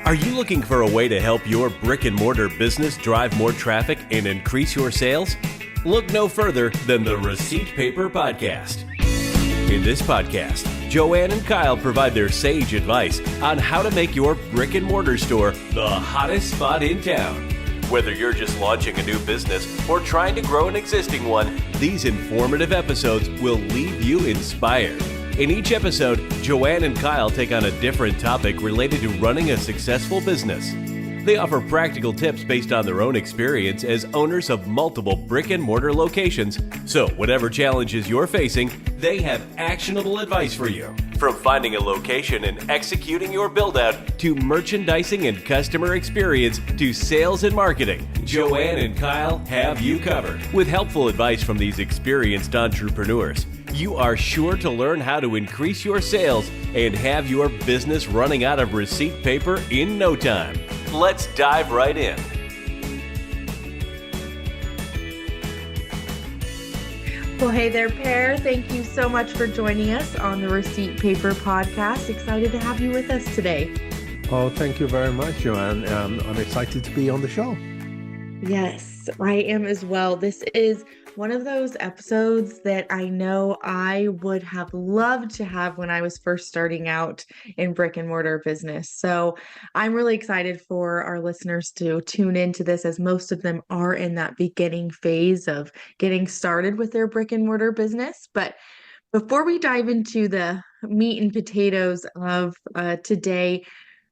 Are you looking for a way to help your brick-and-mortar business drive more traffic and increase your sales? Look no further than the Receipt Paper Podcast. In this podcast, Joanne and Kyle provide their sage advice on how to make your brick-and-mortar store the hottest spot in town. Whether you're just launching a new business or trying to grow an existing one, these informative episodes will leave you inspired. In each episode, Joanne and Kyle take on a different topic related to running a successful business. They offer practical tips based on their own experience as owners of multiple brick-and-mortar locations. So whatever challenges you're facing, they have actionable advice for you. From finding a location and executing your build-out, to merchandising and customer experience, to sales and marketing, Joanne and Kyle have you covered. With helpful advice from these experienced entrepreneurs, you are sure to learn how to increase your sales and have your business running out of receipt paper in no time. Let's dive right in. Well, hey there, pair. Thank you so much for joining us on the Receipt Paper Podcast. Excited to have you with us today. Oh, thank you very much, Joanne. I'm excited to be on the show. Yes, I am as well. This is one of those episodes that I know I would have loved to have when I was first starting out in brick and mortar business. So I'm really excited for our listeners to tune into this, as most of them are in that beginning phase of getting started with their brick and mortar business. But before we dive into the meat and potatoes of today,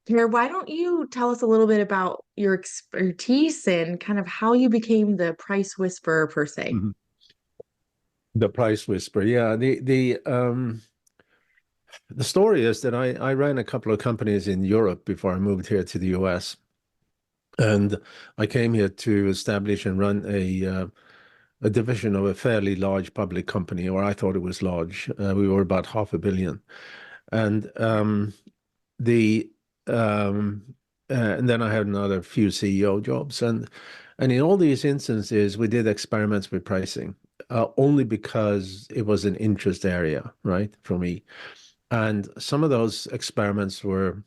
Pierre, why don't you tell us a little bit about your expertise and kind of how you became the price whisperer per se? Mm-hmm. The price whisperer, yeah. The story is that I ran a couple of companies in Europe before I moved here to the US, and I came here to establish and run a division of a fairly large public company, or I thought it was large. We were about $500 million, and and then I had another few CEO jobs, and in all these instances, we did experiments with pricing, only because it was an interest area, right, for me. And some of those experiments were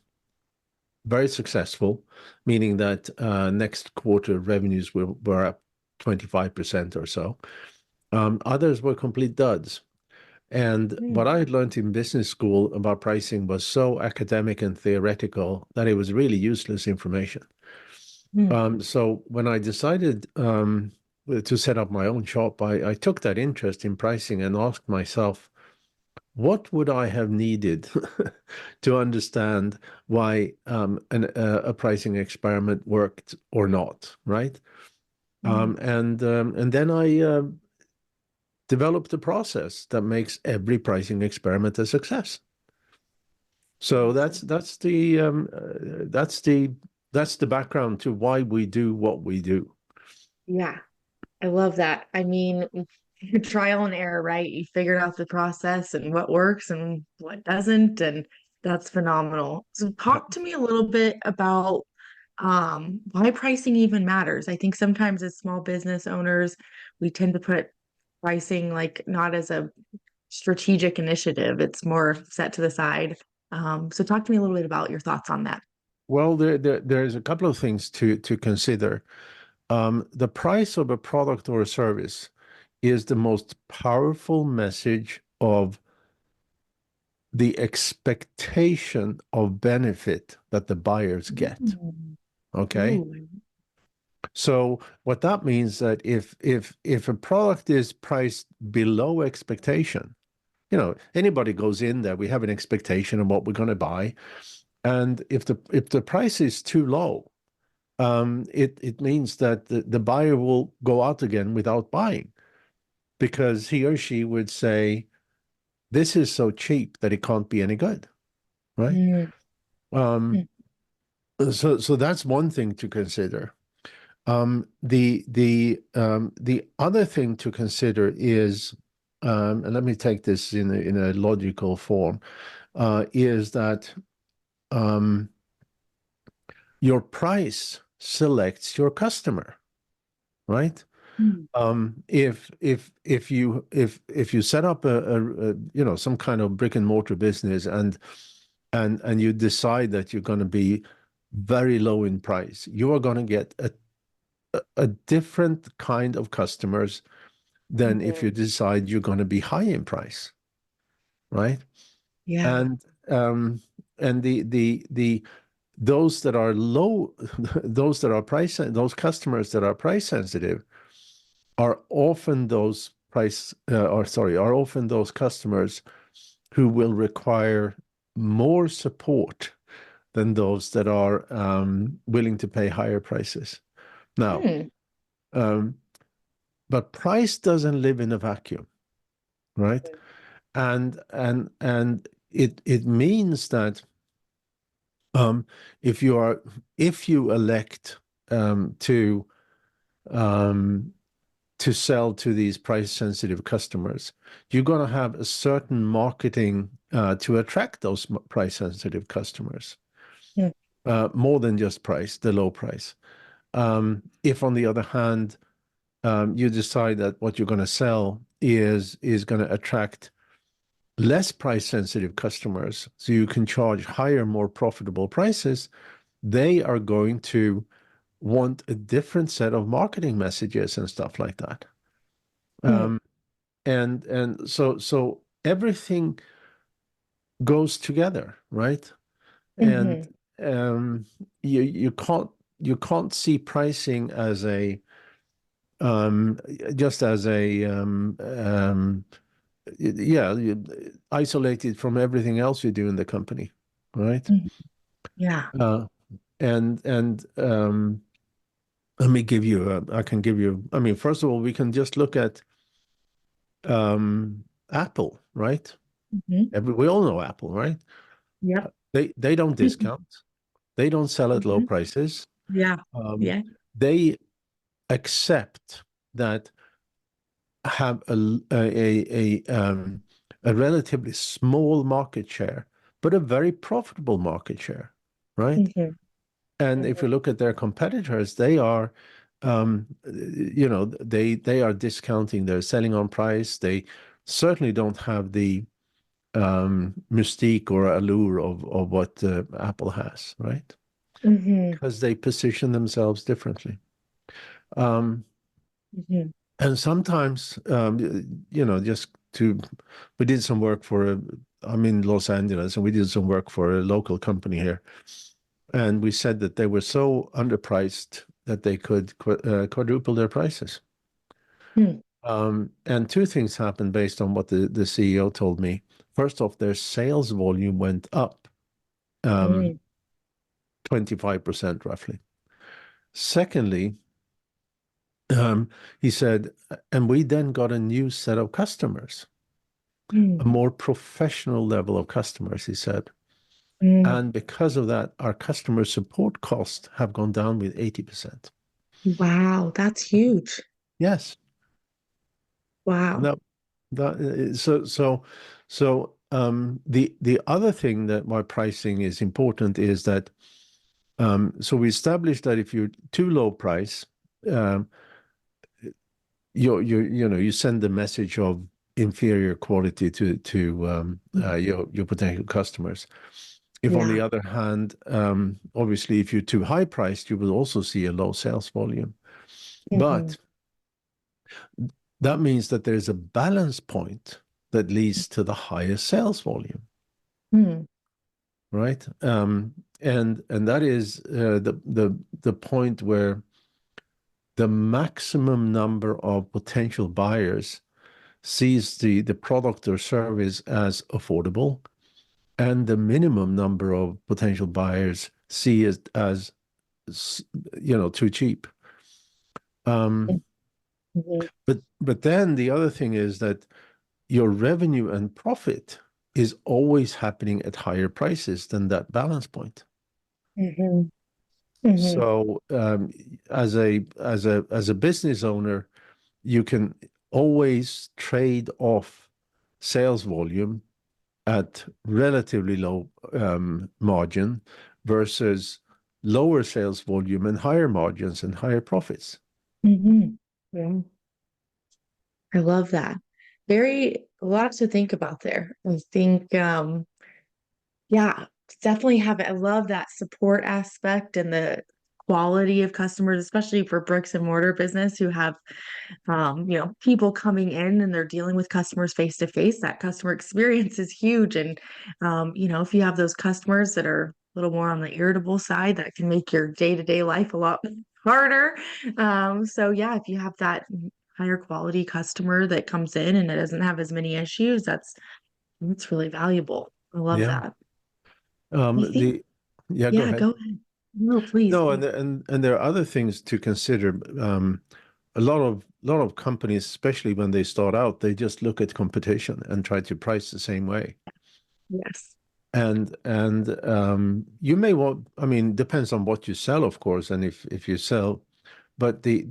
very successful, meaning that next quarter revenues were up 25% or so. Others were complete duds. And what I had learned in business school about pricing was so academic and theoretical that it was really useless information. So when I decided to set up my own shop, I took that interest in pricing and asked myself, what would I have needed to understand why a pricing experiment worked or not, right? And then I developed a process that makes every pricing experiment a success. So that's the background to why we do what we do. Yeah, I love that. I mean, trial and error, right? You figured out the process and what works and what doesn't, and that's phenomenal. So talk to me a little bit about why pricing even matters. I think sometimes as small business owners, we tend to put pricing like not as a strategic initiative. It's more set to the side. So talk to me a little bit about your thoughts on that. Well, there's a couple of things to consider. The price of a product or a service is the most powerful message of the expectation of benefit that the buyers get. Okay? Ooh. So what that means that if a product is priced below expectation, anybody goes in there, we have an expectation of what we're going to buy. And if the price is too low, it means that the buyer will go out again without buying, because he or she would say, this is so cheap that it can't be any good, right? So that's one thing to consider. The other thing to consider is, and let me take this in a logical form, is that your price selects your customer, right? If you set up a some kind of brick and mortar business and you decide that you're going to be very low in price, you are going to get a different kind of customers than if you decide you're going to be high in price, right? Yeah. And the those that are low, those that are those customers that are price sensitive are often those are often those customers who will require more support than those that are willing to pay higher prices. Now, Hmm. um, but price doesn't live in a vacuum, right? And it means that um, if you elect to um, to sell to these price sensitive customers, you're going to have a certain marketing to attract those price sensitive customers, Hmm. more than just price, the low price. If on the other hand, you decide that what you're going to sell is going to attract less price sensitive customers, so you can charge higher, more profitable prices, they are going to want a different set of marketing messages and stuff like that. Hmm. Um, and so everything goes together, right? And Hmm. um, you can't see pricing as a just as a yeah, isolated from everything else you do in the company, right? Hmm. Yeah. Uh, and let me give you I can give you, I mean, first of all, we can just look at Apple, right? Hmm. We all know Apple, right? Yep. They don't discount. They don't sell at low Hmm. prices. Yeah. Um, Yeah. they accept that have a relatively small market share, but a very profitable market share, right? Hmm. And if you look at their competitors, they are, they are discounting. They're selling on price. They certainly don't have the mystique or allure of what Apple has, right? Hmm. Because they position themselves differently. Um, Hmm. and sometimes, just we did some work I'm in Los Angeles, and we did some work for a local company here. And we said that they were so underpriced that they could quadruple their prices. Hmm. And two things happened based on what the CEO told me. First off, their sales volume went up um, Hmm. 25% roughly. Secondly, he said, and we then got a new set of customers, a Hmm. more professional level of customers, he said. Hmm. And because of that, our customer support costs have gone down with 80%. Wow, that's huge. Yes. And Wow. the other thing that why pricing is important is that so we established that if you're too low price, um, you send the message of inferior quality to your potential customers. If on the Yeah. other hand, obviously, if you're too high priced, you will also see a low sales volume. Hmm. But that means that there's a balance point that leads to the highest sales volume, Hmm. right? And that is the point where the maximum number of potential buyers sees the product or service as affordable, and the minimum number of potential buyers see it as too cheap. Um, Hmm. but then the other thing is that your revenue and profit is always happening at higher prices than that balance point. Hmm. Hmm. So as a business owner, you can always trade off sales volume at relatively low margin versus lower sales volume and higher margins and higher profits. Hmm. Yeah. I love that. Very a lot to think about there. I think, yeah. definitely have it. I love that support aspect and the quality of customers, especially for bricks and mortar business who have people coming in and they're dealing with customers face to face. That customer experience is huge. And if you have those customers that are a little more on the irritable side, that can make your day-to-day life a lot harder. So yeah, if you have that higher quality customer that comes in and it doesn't have as many issues, that's really valuable. I love Yeah. that. I think, The Yeah, go yeah, ahead. go ahead. No, please, No, please. and there are other things to consider. A lot of companies, especially when they start out, they just look at competition and try to price the same way. Yes. And you may want, I mean, depends on what you sell, of course, and if you sell, but the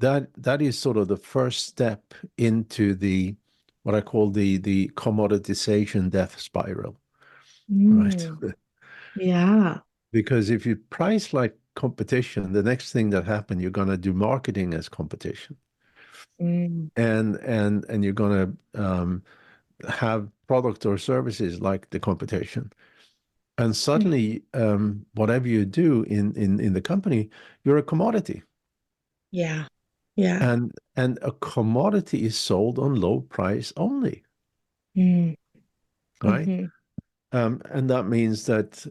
that is sort of the first step into the what I call the commoditization death spiral, right? Mm, yeah. Because if you price like competition, the next thing that happens, you're going to do marketing as competition, Mm, and you're going to have product or services like the competition. And mm, suddenly, whatever you do in the company, you're a commodity, yeah. Yeah. and a commodity is sold on low price only, Mm, right? hmm. And that means that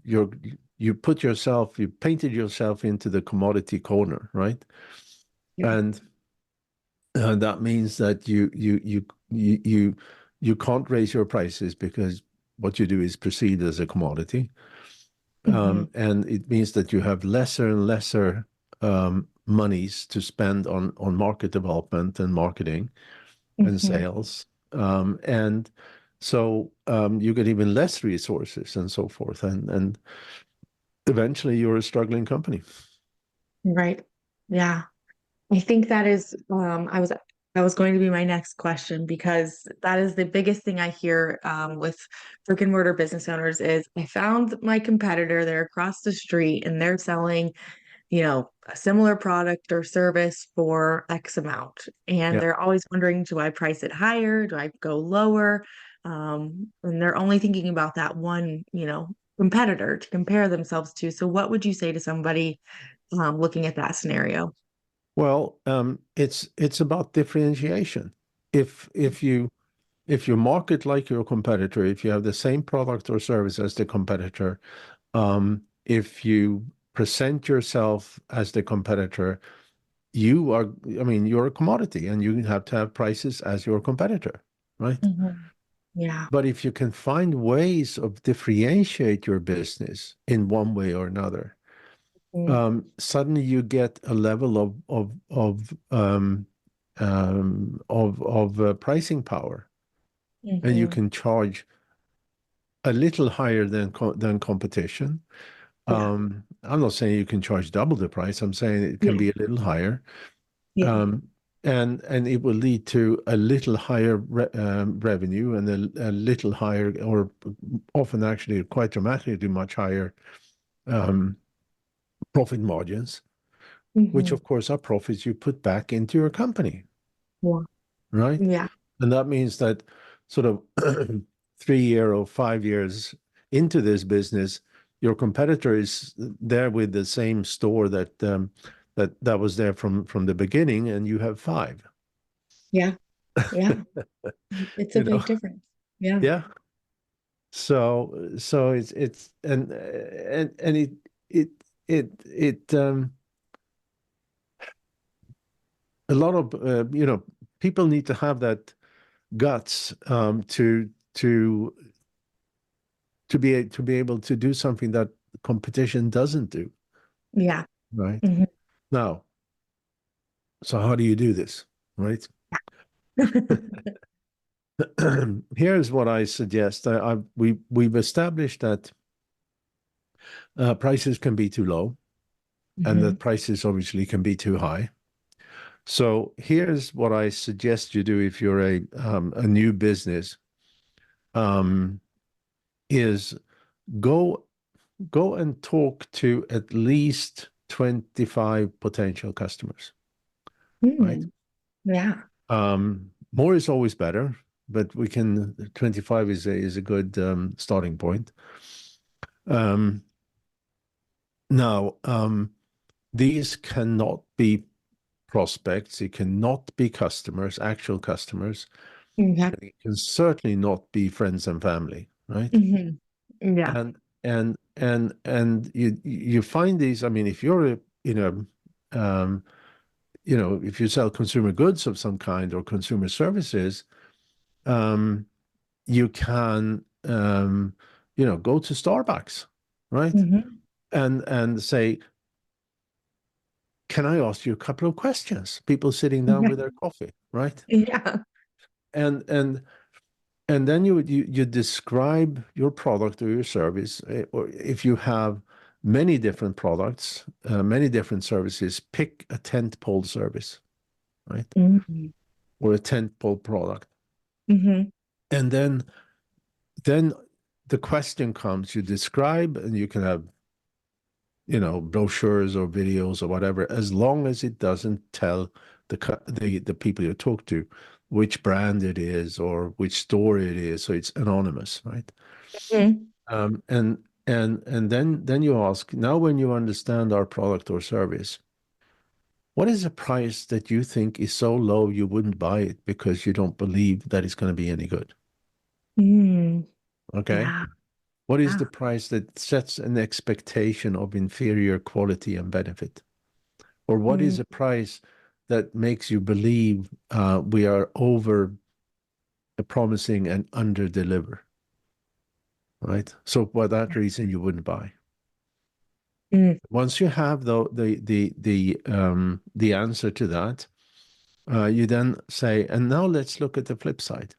you're you painted yourself into the commodity corner, right? Yeah. And that means that you can't raise your prices because what you do is perceived as a commodity. Hmm. And it means that you have lesser and lesser monies to spend on market development and marketing and Hmm. sales. And so you get even less resources and so forth. And eventually you're a struggling company. Right. Yeah. I think that is, that was going to be my next question because that is the biggest thing I hear with brick and mortar business owners is I found my competitor, they're across the street and they're selling a similar product or service for X amount. And Yeah. they're always wondering, do I price it higher? Do I go lower? And they're only thinking about that one, competitor to compare themselves to. So what would you say to somebody looking at that scenario? Well, it's about differentiation. If you market like your competitor, if you have the same product or service as the competitor, if you present yourself as the competitor, I mean, you're a commodity and you have to have prices as your competitor, right? Mhm. Yeah. But if you can find ways of differentiate your business in one way or another, Mm. suddenly you get a level of pricing power, and you Mhm. can charge a little higher than competition. Yeah. I'm not saying you can charge double the price. I'm saying it can Yeah. be a little higher, Yeah. um, and it will lead to a little higher revenue and a little higher, or often actually quite dramatically much higher um, profit margins, which Mhm. of course are profits you put back into your company, Yeah. right? Yeah. And that means that sort of 3 year or 5 years into this business, your competitor is there with the same store that was there from the beginning, and you have five. Yeah. Yeah. It's a You know, big difference. Yeah. yeah. So it's and it a lot of people need to have that guts to to be able to do something that competition doesn't do, Yeah. right? Mhm. Now, so how do you do this, right? Here's what I suggest. We've established that prices can be too low, and Mhm. that prices obviously can be too high. So here's what I suggest you do if you're a new business, um, is go go and talk to at least 25 potential customers, right? Mm. Yeah. More is always better, but we can 25 is a good starting point. Um, now, these cannot be prospects. It cannot be customers, actual customers. Okay. And it can certainly not be friends and family, right? Hmm. Yeah. And you find these. I mean, if you're um, if you sell consumer goods of some kind or consumer services, um, you can go to Starbucks, right? Hmm. And say, can I ask you a couple of questions? People sitting down Yeah. with their coffee, right? Yeah. And and and then you describe your product or your service, or if you have many different products, many different services, pick a tentpole service, right? Hmm. Or a tentpole product. Hmm. And then the question comes, you describe, and you can have brochures or videos or whatever, as long as it doesn't tell the people you talk to which brand it is or which store it is, so it's anonymous, right? Hmm. And then you ask, now when you understand our product or service, what is a price that you think is so low you wouldn't buy it because you don't believe that it's going to be any good? Mm. Okay. Yeah. What is Yeah. the price that sets an expectation of inferior quality and benefit? Or what is Mm. a price that makes you believe we are over promising and under deliver, right? So for that reason, you wouldn't buy. Mm. Once you have the answer to that, you then say, and now let's look at the flip side.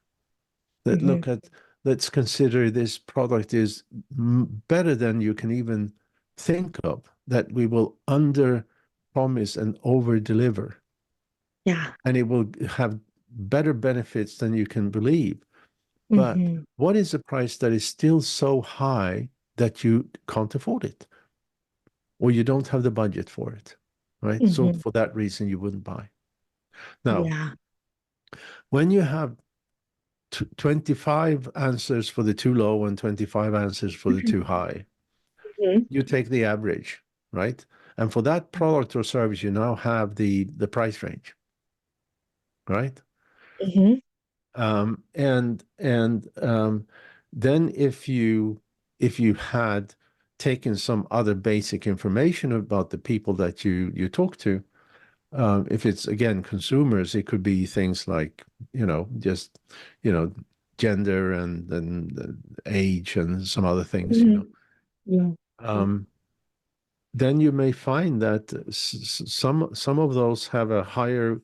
Hmm. Let's consider this product is better than you can even think of, that we will under promise and over deliver, Yeah. and it will have better benefits than you can believe. But Hmm. what is the price that is still so high that you can't afford it, or you don't have the budget for it, right? So Hmm. for that reason, you wouldn't buy. Now, Yeah. when you have 25 answers for the too low and 25 answers for the too high, Hmm. you take the average, right? And for that product or service, you now have the price range, right? Hmm. And then if you had taken some other basic information about the people that you talk to, if it's again consumers, it could be things like just you know gender and age and some other things. Hmm. Yeah. Um, then you may find that some of those have a higher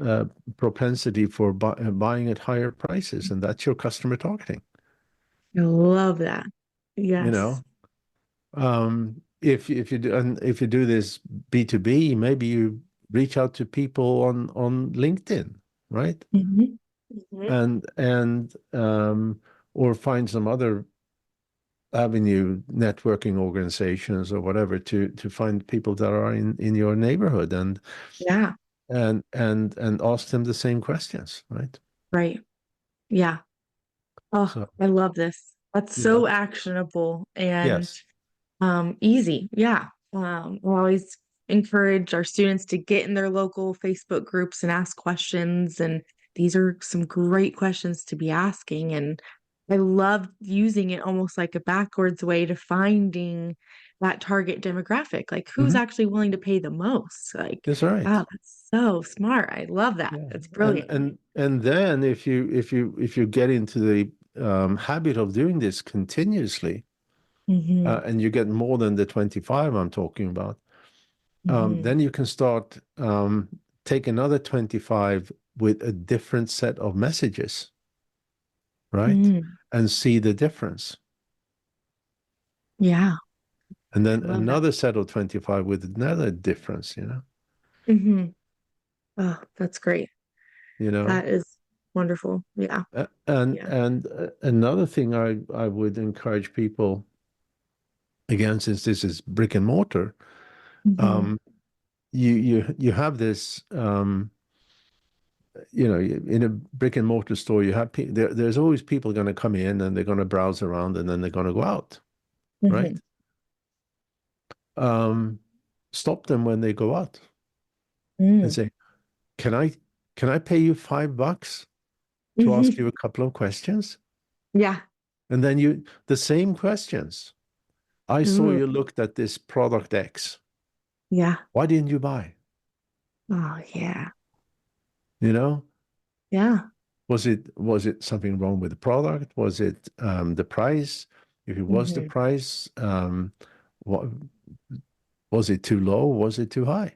uh, propensity for buying at higher prices, and that's your customer targeting. I love that. You Yes. know, if you do this B2B, maybe you reach out to people on LinkedIn, right? Hmm. Hmm. And or find some other avenue, networking organizations or whatever, to find people that are in your neighborhood, Yeah. and ask them the same questions, right? Right. Yeah. Oh, So I love this. That's yeah, so actionable and yes. easy. Yeah. I always encourage our students to get in their local Facebook groups and ask questions. And these are some great questions to be asking. And I love using it almost like a backwards way to finding that target demographic, like who's Hmm. actually willing to pay the most. Like, That's right. wow, that's so smart. I love that. Yeah. That's and brilliant. and and then if you get into the habit of doing this continuously, Hmm. and you get more than the 25 I'm talking about, Hmm. then you can start take another 25 with a different set of messages, right? Mm. And see the difference. Yeah, And then love that. another set of 25 with another difference, Hmm. Oh, that's great. you know. That is wonderful. Yeah. And Yeah. another thing I would encourage people, again, since this is brick and mortar, Hmm. um, you have this in a brick and mortar store, you have there's always people going to come in and they're going to browse around and then they're going to go out, right? Mhm. Stop them when they go out and Mm. say, "Can I pay you $5 to ask Mhm. you a couple of questions?" Yeah. And then the same questions. I saw Ooh. you looked at this product X. Yeah. Why didn't you buy? Oh, yeah. You know, Yeah. was it something wrong with the product? Was it the price? If it was the Hmm. price, what was it too low? Was it too high?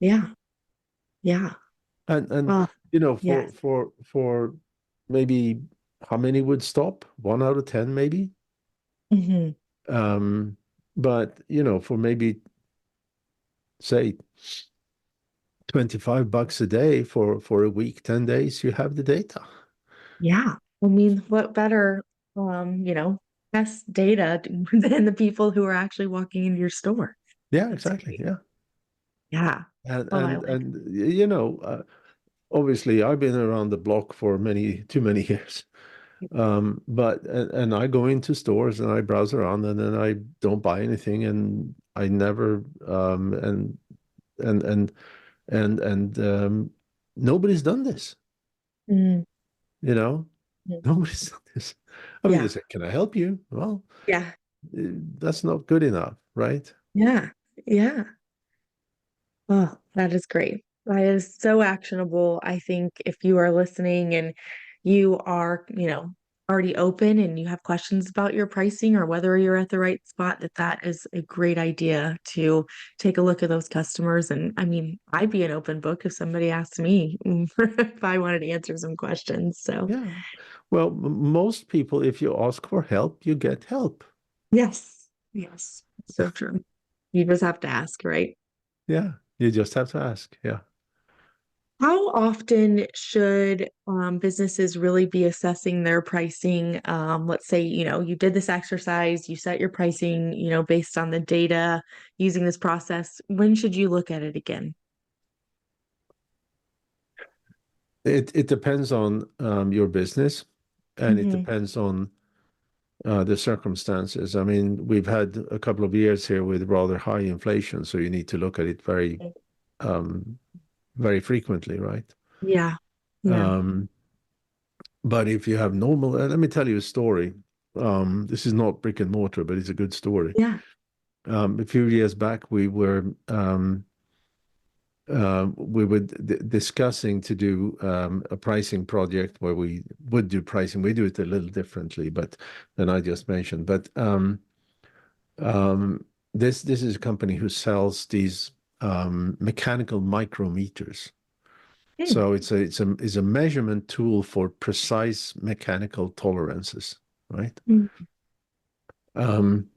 Yeah. Yeah. And Oh, for yes. maybe how many would stop? 1 out of 10, maybe. Hmm. Um, but for maybe say $25 a day for a week, 10 days, you have the data. Yeah. I mean, what better, best data than the people who are actually walking into your store? Yeah, That's exactly. great. Yeah. Yeah. And Oh, I and like. and obviously I've been around the block for too many years. But and I go into stores and I browse around and then I don't buy anything and I never and and and nobody's done this, Mm. you know. Mhm. Nobody's done this. I mean, they Yeah. say, "Can I help you?" Well, Yeah. that's not good enough, right? Yeah. Yeah. Oh, that is great. That is so actionable. I think if you are listening and you are, already open and you have questions about your pricing or whether you're at the right spot, that is a great idea to take a look at those customers. And I mean, I'd be an open book if somebody asked me if I wanted to answer some questions. So, Yeah. Well, most people, if you ask for help, you get help. yes, yes, so true. You just have to ask, right? Yeah. You just have to ask. Yeah. How often should businesses really be assessing their pricing? Let's say, you did this exercise, you set your pricing, based on the data using this process. When should you look at it again? It depends on your business and it Hmm. depends on the circumstances. I mean, we've had a couple of years here with rather high inflation, so you need to look at it um, very frequently, right? Yeah. Yeah. Um, but if you have normal, let me tell you a story. This is not brick and mortar, but it's a good story. Yeah. A few years back, we were discussing to do a pricing project where we would do pricing. We do it a little differently, but than I just mentioned. But um, this is a company who sells these mechanical micrometers. Hmm. So it's a measurement tool for precise mechanical tolerances, right? Mm. Um,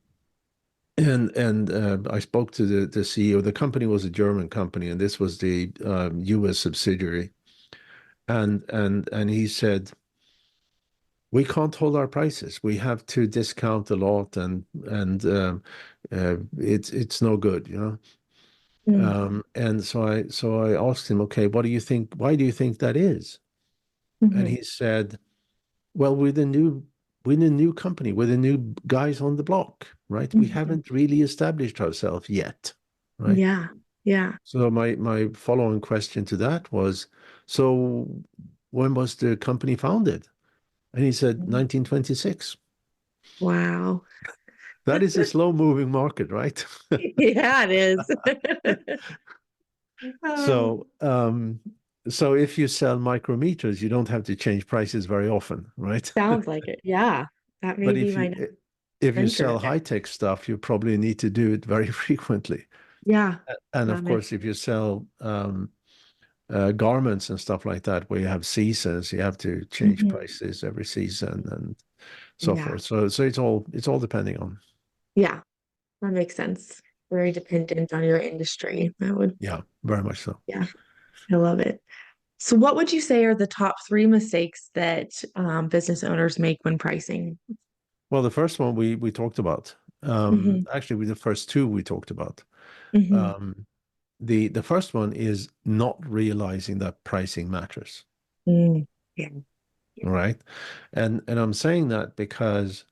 and I spoke to the CEO. The company was a German company, and this was the U.S. subsidiary. And he said, we can't hold our prices. We have to discount a lot, and it's no good, you know. Mm. And so I asked him, okay, what do you think? Why do you think that is? And Hmm. he said, well, we're the new company. We're the new guys on the block, right? We Hmm. haven't really established ourselves yet, right? Yeah. Yeah. So my follow-on question to that was, so when was the company founded? And he said 1926. Wow. That is a slow-moving market, right? Yeah, it is. Oh, So so if you sell micrometers, you don't have to change prices very often, right? sounds like it. Yeah. That may But be if my you next if you venture sell there. high-tech stuff, you probably need to do it very frequently. Yeah. And That of makes course, if you sell garments and stuff like that, where you have seasons, you have to change Mhm. prices every season and so Yeah. forth. So it's all depending on. Yeah. That makes sense. Very dependent on your industry. That would, Yeah, very much so. yeah, I love it. So, what would you say are the top three mistakes that business owners make when pricing? Well, the first one we talked about. Hmm. Actually, with the first two we talked about. Hmm. Um, the first one is not realizing that pricing matters. Mm, yeah. All right. And I'm saying that because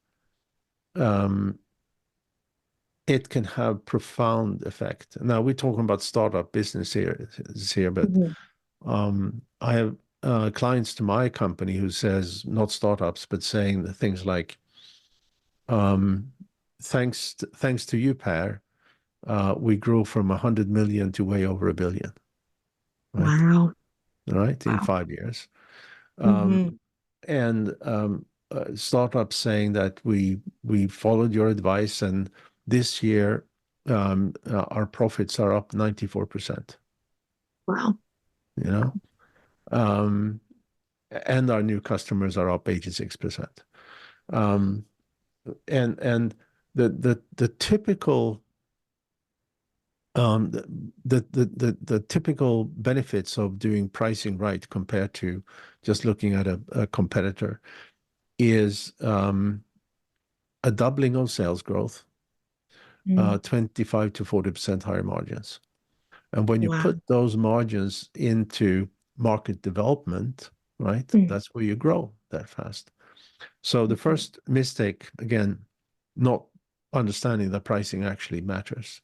um, it can have profound effect. Now we're talking about startup business here, but Mhm. I have clients to my company who says not startups, but saying things like, um, thanks to you, Per, we grew from 100 million to way over a billion, right? Wow. All right, in Wow. 5 years. Hmm. And startups saying that we followed your advice, and this year our profits are up 94%, Wow. you know, um, and our new customers are up 86%. Um, and the typical the typical benefits of doing pricing right compared to just looking at a competitor is a doubling of sales growth, Mm. 25 to 40% higher margins. And when you Wow. put those margins into market development, right, Mm. that's where you grow that fast. So the first mistake, again, not understanding that pricing actually matters.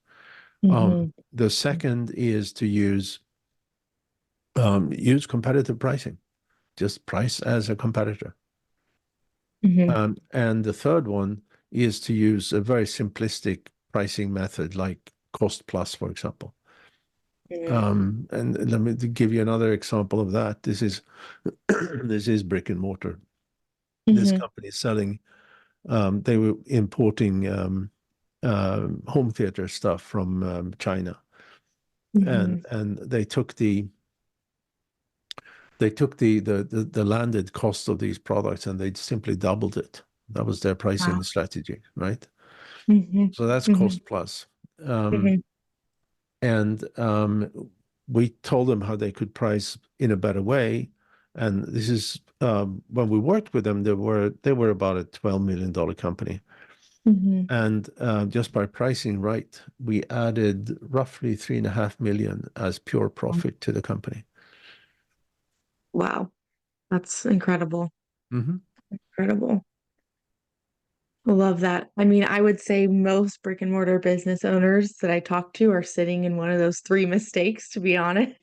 Hmm. The second is to use competitive pricing, just price as a competitor. Hmm. And the third one is to use a very simplistic pricing method like cost plus, for example. Hmm. And let me give you another example of that. This is this is Brick-and-Mortar. This Hmm. company is selling. They were importing home theater stuff from China, Hmm. and they took the landed cost of these products and they simply doubled it. That was their Wow. pricing strategy, right? Hmm. So that's Hmm. cost plus. Um, Hmm. and we told them how they could price in a better way. And this is when we worked with them, they were about a $12 million company. Hmm. And just by pricing right, we added roughly 3.5 million as pure profit to the company. Wow. That's incredible. Hmm. Incredible. I love that. I mean, I would say most brick and mortar business owners that I talk to are sitting in one of those three mistakes, to be honest.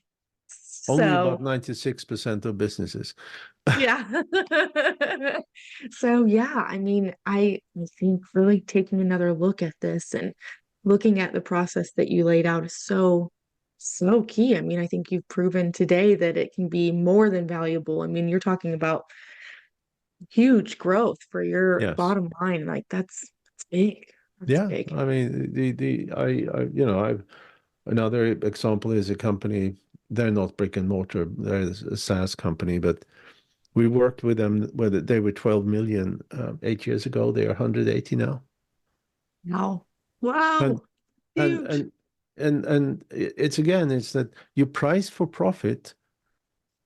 Only about So, 96% of businesses. yeah. So, yeah, I mean, I think really taking another look at this and looking at the process that you laid out is so, so key. I mean, I think you've proven today that it can be more than valuable. I mean, you're talking about huge growth for your Yes. bottom line. Like that's big. That's Yeah. big. I mean, I've another example is a company, they're not brick and mortar, they're a SaaS company, but we worked with them whether they were 12 million 8 years ago. They are 180 now. Wow. And Wow. and Huge. and and it's again, it's that you price for profit,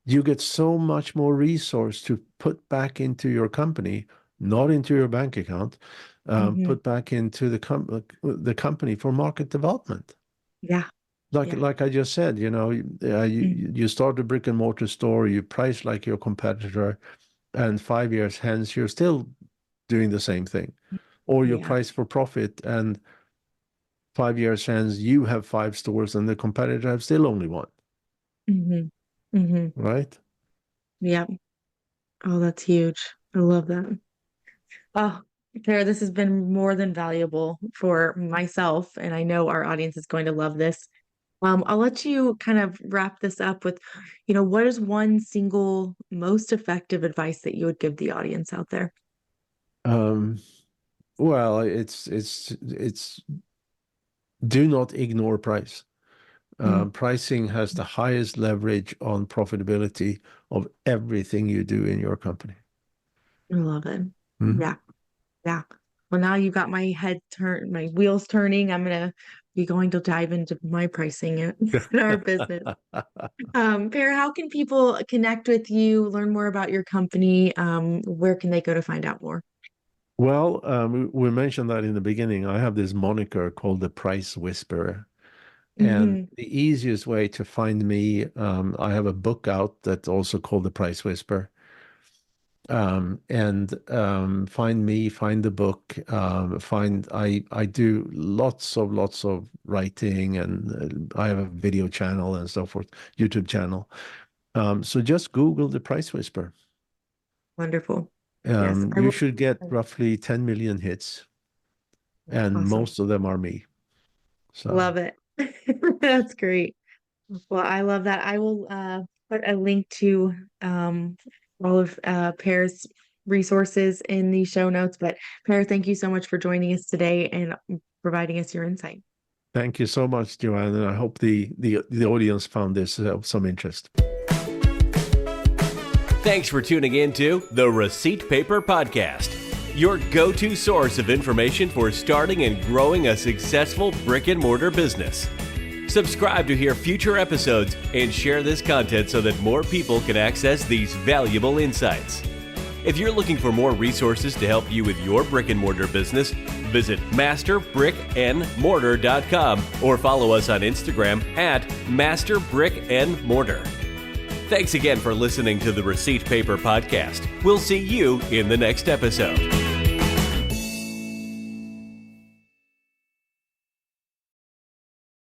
you get so much more resource to put back into your company, not into your bank account, Hmm. put back into the company for market development. Yeah. Like Yeah. like I just said, Mm. you start a brick and mortar store, you price like your competitor, and 5 years hence you're still doing the same thing. Or you Yeah. price for profit, and 5 years hence you have five stores and the competitor have still only one, Hmm. Hmm. right? Yeah. Oh, that's huge. I love that. Oh, Tara, this has been more than valuable for myself, and I know our audience is going to love this. I'll let you kind of wrap this up with, what is one single most effective advice that you would give the audience out there? Um, well, it's do not ignore price. Mm, Pricing has the highest leverage on profitability of everything you do in your company. I love it. Mhm. Yeah. Yeah. Well, now you got my wheels turning. I'm gonna be going to dive into my pricing in our business. Pear, how can people connect with you, learn more about your company? Where can they go to find out more? Well, we mentioned that in the beginning. I have this moniker called the Price Whisperer, And Hmm. the easiest way to find me, I have a book out that's also called The Price Whisper. And find me, find the book, I do lots of writing, and I have a video channel and so forth, YouTube channel. So just Google The Price Whisper. Wonderful. Yes, I You will. should get roughly 10 million hits, and Awesome. most of them are me. So Love it. That's great. Well, I love that. I will put a link to all of Pear's resources in the show notes. But Pear, thank you so much for joining us today and providing us your insight. thank you so much, Joanne, and I hope the audience found this of some interest. Thanks for tuning in to the Receipt Paper Podcast, your go-to source of information for starting and growing a successful brick-and-mortar business. Subscribe to hear future episodes and share this content so that more people can access these valuable insights. If you're looking for more resources to help you with your brick-and-mortar business, visit masterbrickandmortar.com or follow us on Instagram at masterbrickandmortar. Thanks again for listening to the Receipt Paper Podcast. We'll see you in the next episode.